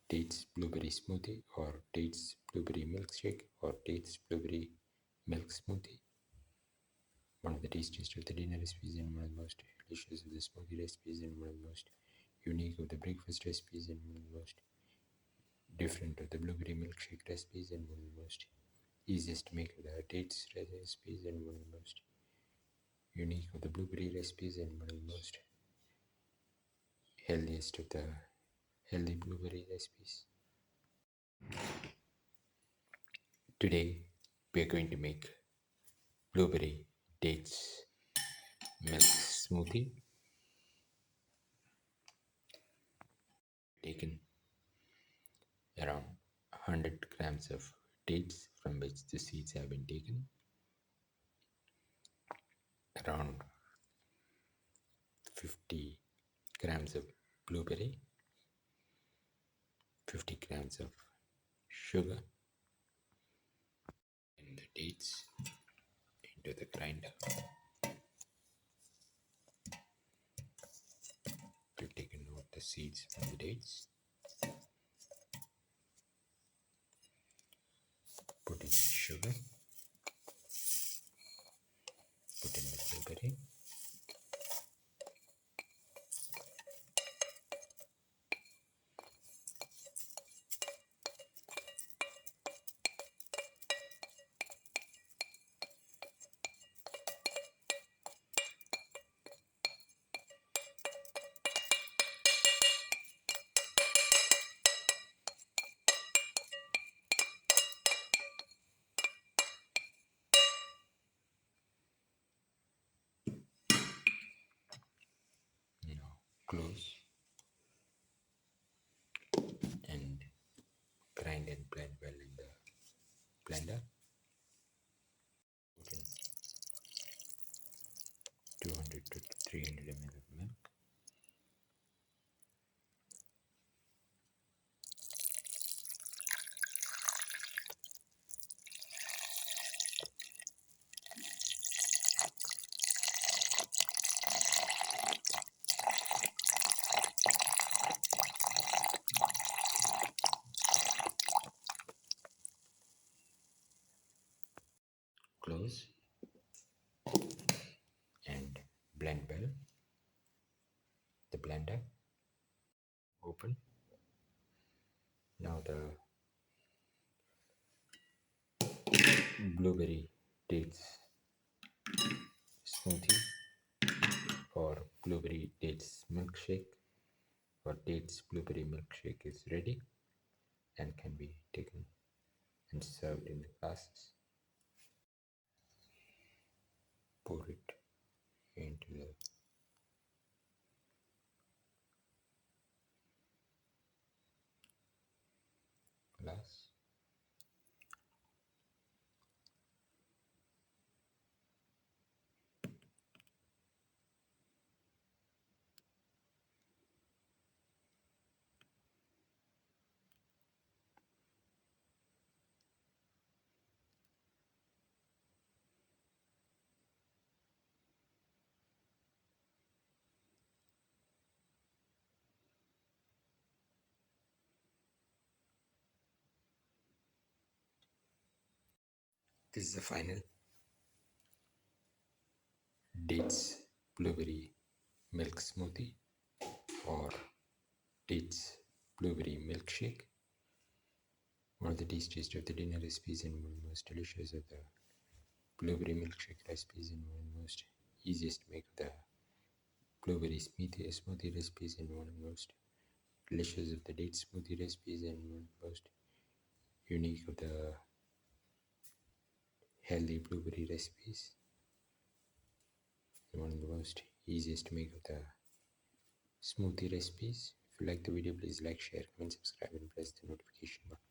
dates blueberry smoothie, or dates blueberry milkshake, or dates blueberry milk smoothie. One of the tastiest of the dinner recipes and one of the most delicious of the smoothie recipes and one of the most unique of the breakfast recipes and one of the most different of the blueberry milkshake recipes and one of the most easiest to make of the dates recipes and one of the most unique of the blueberry recipes and one of the most healthiest of the healthy blueberry recipes. Today we are going to make blueberry dates milk smoothie. Taken around 100 grams of dates from which the seeds have been taken, around 50 grams of blueberry, 50 grams of sugar, and the dates into the grinder. We've taken out the seeds from the dates, put in the sugar, put in the blueberry, close, and grind and blend well in the blender. Put in 200 to 300 ml of milk. Close and blend well. The blender open. Now the blueberry dates smoothie or blueberry dates milkshake or dates blueberry milkshake is ready and can be taken and served in the glasses. Pour it into the glass. This is the final dates blueberry milk smoothie or dates blueberry milkshake. One of the tastiest of the dinner recipes and one of the most delicious of the blueberry milkshake recipes and one of the most easiest to make of the blueberry smoothie recipes and one of the most delicious of the date smoothie recipes and one of the most unique of the healthy blueberry recipes. One of the most easiest to make of the smoothie recipes. If you like the video, please like, share, comment, subscribe and press the notification button.